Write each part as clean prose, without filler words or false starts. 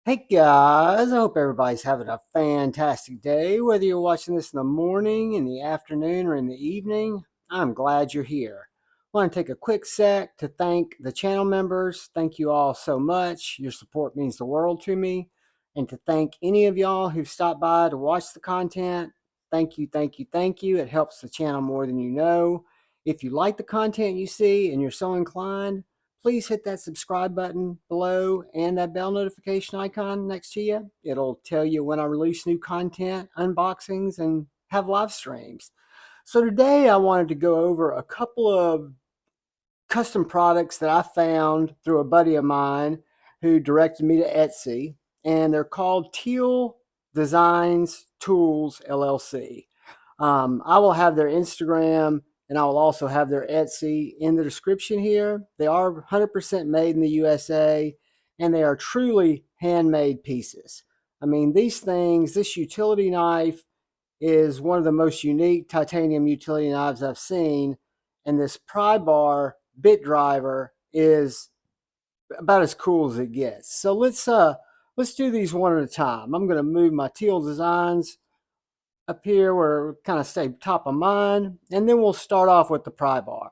Hey guys, I hope everybody's having a fantastic day. Whether you're watching this in the morning, in the afternoon, or in the evening, I'm glad you're here. I want to take a quick sec to thank the channel members. Thank you all so much. Your support means the world to me. And to thank any of y'all who've stopped by to watch the content. Thank you, thank you, thank you. It helps the channel more than you know. If you like the content you see and you're so inclined, please hit that subscribe button below and that bell notification icon next to you. It'll tell you when I release new content, unboxings, and have live streams. So today I wanted to go over a couple of custom products that I found through a buddy of mine who directed me to Etsy, and they're called Teal Designs Tools LLC. I will have their Instagram and I will also have their Etsy in the description here. They are 100% made in the USA and they are truly handmade pieces. I mean, these things, this utility knife is one of the most unique titanium utility knives I've seen. And this pry bar bit driver is about as cool as it gets. So let's do these one at a time. I'm going to move my Teal Designs up here where it kind of stay top of mind, and then we'll start off with the pry bar.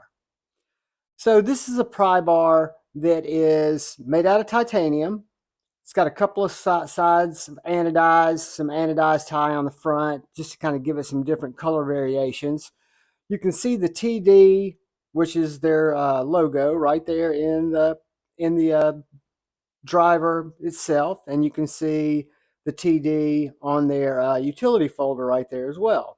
So this is a pry bar that is made out of titanium. It's got a couple of sides anodized, some anodized tie on the front, just to kind of give it some different color variations. You can see the TD, which is their logo, right there in the driver itself, and you can see the TD on their utility folder right there as well.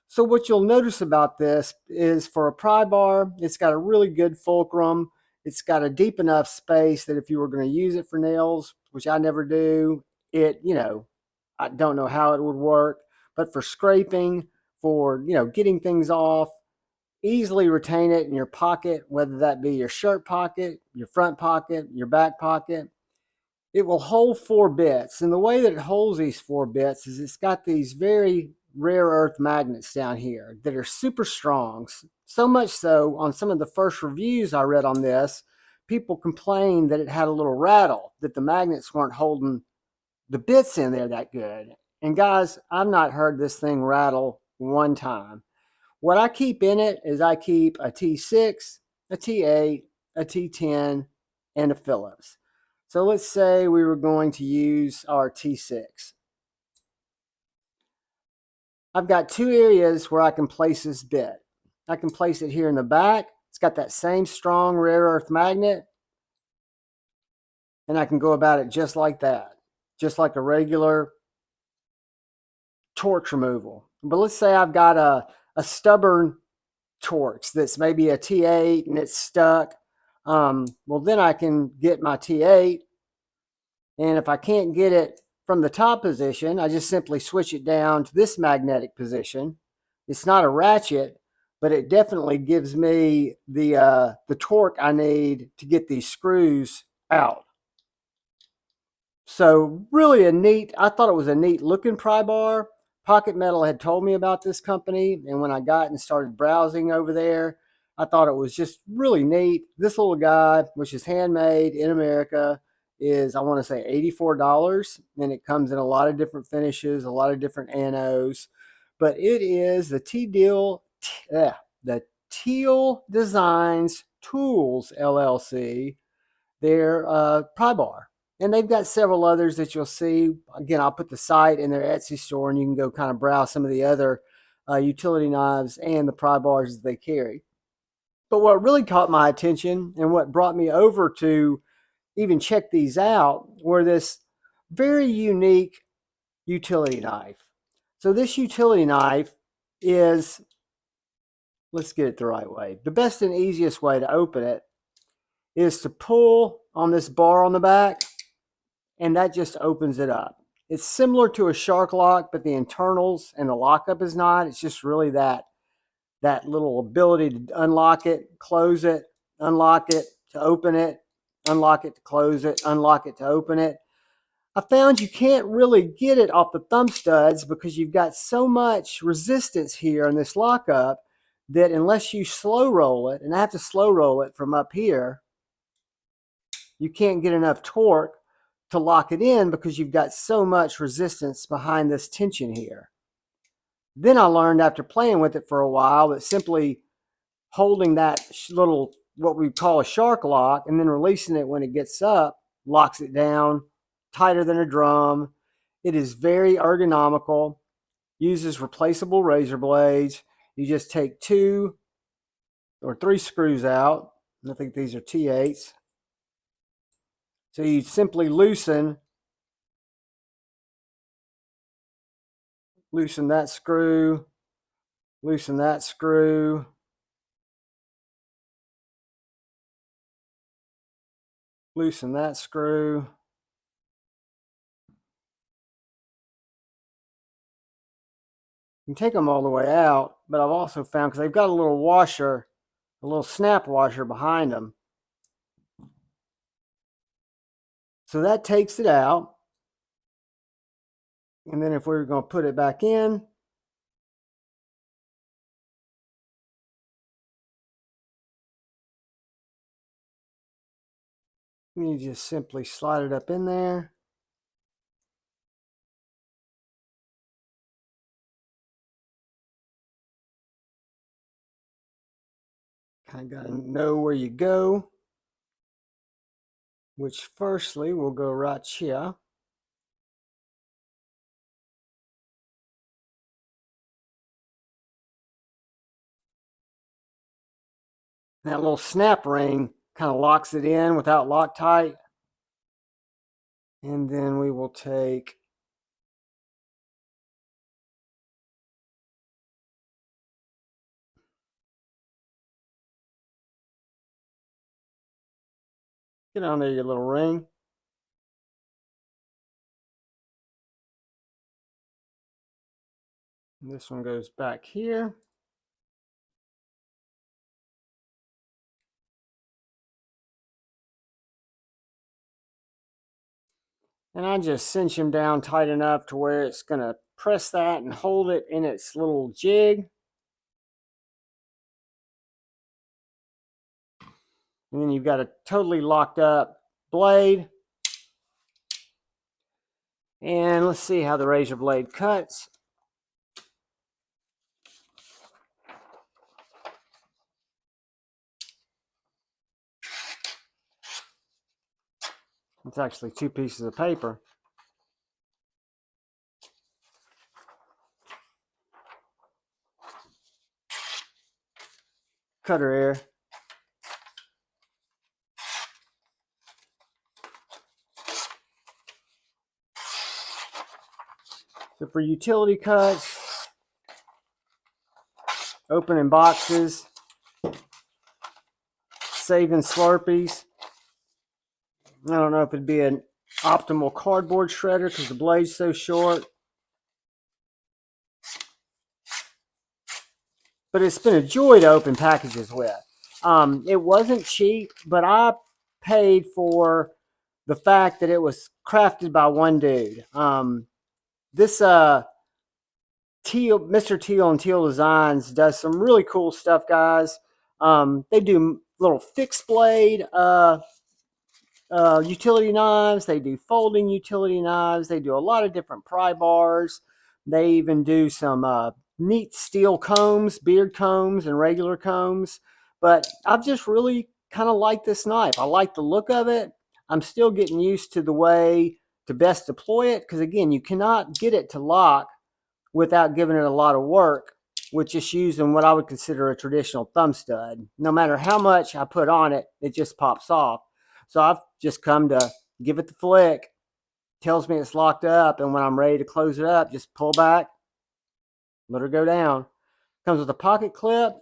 So what you'll notice about this is for a pry bar, it's got a really good fulcrum. It's got a deep enough space that if you were going to use it for nails, which I never do, I don't know how it would work, but for scraping, for, getting things off, easily retain it in your pocket, whether that be your shirt pocket, your front pocket, your back pocket. It will hold 4 bits. And the way that it holds these 4 bits is it's got these very rare earth magnets down here that are super strong. So much so, on some of the first reviews I read on this, people complained that it had a little rattle, that the magnets weren't holding the bits in there that good. And guys, I've not heard this thing rattle one time. What I keep in it is I keep a T6, a T8, a T10, and a Phillips. So let's say we were going to use our T6. I've got 2 areas where I can place this bit. I can place it here in the back. It's got that same strong rare earth magnet. And I can go about it just like that, just like a regular Torx removal. But let's say I've got a stubborn Torx that's maybe a T8 and it's stuck. Well, then I can get my T8, and if I can't get it from the top position, I just simply switch it down to this magnetic position. It's not a ratchet, but it definitely gives me the torque I need to get these screws out. So really I thought it was a neat looking pry bar. Pocket Metal had told me about this company, and when I got and started browsing over there, I thought it was just really neat. This little guy, which is handmade in America, is, I want to say, $84, and it comes in a lot of different finishes, a lot of different anodes, but it is the Teal Designs Tools LLC, their pry bar. And they've got several others that you'll see. Again, I'll put the site in their Etsy store, and you can go kind of browse some of the other utility knives and the pry bars that they carry. But what really caught my attention and what brought me over to even check these out were this very unique utility knife. So this utility knife is, let's get it the right way. The best and easiest way to open it is to pull on this bar on the back, and that just opens it up. It's similar to a shark lock, but the internals and the lockup is not. It's just really that little ability to unlock it, close it, unlock it, to open it, unlock it to close it, unlock it to open it. I found you can't really get it off the thumb studs because you've got so much resistance here in this lockup that unless you slow roll it, and I have to slow roll it from up here, you can't get enough torque to lock it in because you've got so much resistance behind this tension here. Then I learned after playing with it for a while that simply holding that little, what we call a shark lock, and then releasing it when it gets up, locks it down tighter than a drum. It is very ergonomical, uses replaceable razor blades. You just take 2 or 3 screws out. I think these are T8s. So you simply loosen that screw, loosen that screw, loosen that screw. You can take them all the way out, but I've also found, because they've got a little washer, a little snap washer behind them. So that takes it out. And then if we were going to put it back in, you just simply slide it up in there. Kind of got to know where you go, which firstly will go right here. That little snap ring kind of locks it in without Loctite. And then we will take get on there, your little ring. And this one goes back here. And I just cinch him down tight enough to where it's going to press that and hold it in its little jig. And then you've got a totally locked up blade. And let's see how the razor blade cuts. It's actually 2 pieces of paper. Cutter air. So for utility cuts, opening boxes, saving Slurpees. I don't know if it'd be an optimal cardboard shredder because the blade's so short. But it's been a joy to open packages with. It wasn't cheap, but I paid for the fact that it was crafted by one dude. This Teal, Mr. Teal and Teal Designs does some really cool stuff, guys. They do little fixed blade utility knives. They do folding utility knives. They do a lot of different pry bars. They even do some neat steel combs, beard combs, and regular combs. But I've just really kind of liked this knife. I like the look of it. I'm still getting used to the way to best deploy it because, again, you cannot get it to lock without giving it a lot of work with just using what I would consider a traditional thumb stud. No matter how much I put on it, it just pops off. So I've just come to give it the flick. Tells me it's locked up, and when I'm ready to close it up, just pull back, let her go down. Comes with a pocket clip,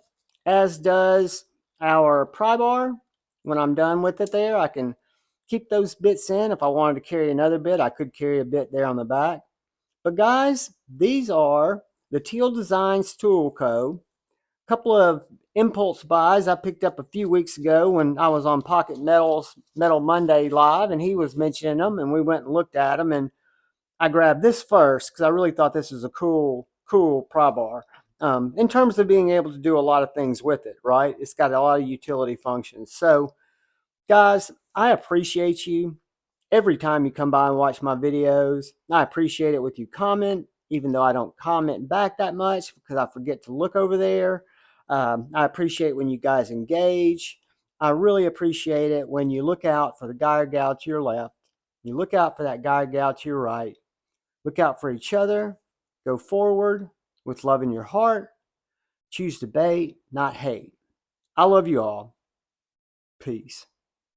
as does our pry bar. When I'm done with it there, I can keep those bits in. If I wanted to carry another bit, I could carry a bit there on the back. But guys, these are the Teal Designs Tool Co. Couple of impulse buys I picked up a few weeks ago when I was on Pocket Metal's Metal Monday Live, and he was mentioning them, and we went and looked at them, and I grabbed this first because I really thought this was a cool pry bar. In terms of being able to do a lot of things with it, right? It's got a lot of utility functions. So, guys, I appreciate you. every time you come by and watch my videos. I appreciate it when you comment, even though I don't comment back that much because I forget to look over there. I appreciate when you guys engage. I really appreciate it when you look out for the guy or gal to your left. You look out for that guy or gal to your right. Look out for each other. Go forward with love in your heart. Choose debate, not hate. I love you all. Peace.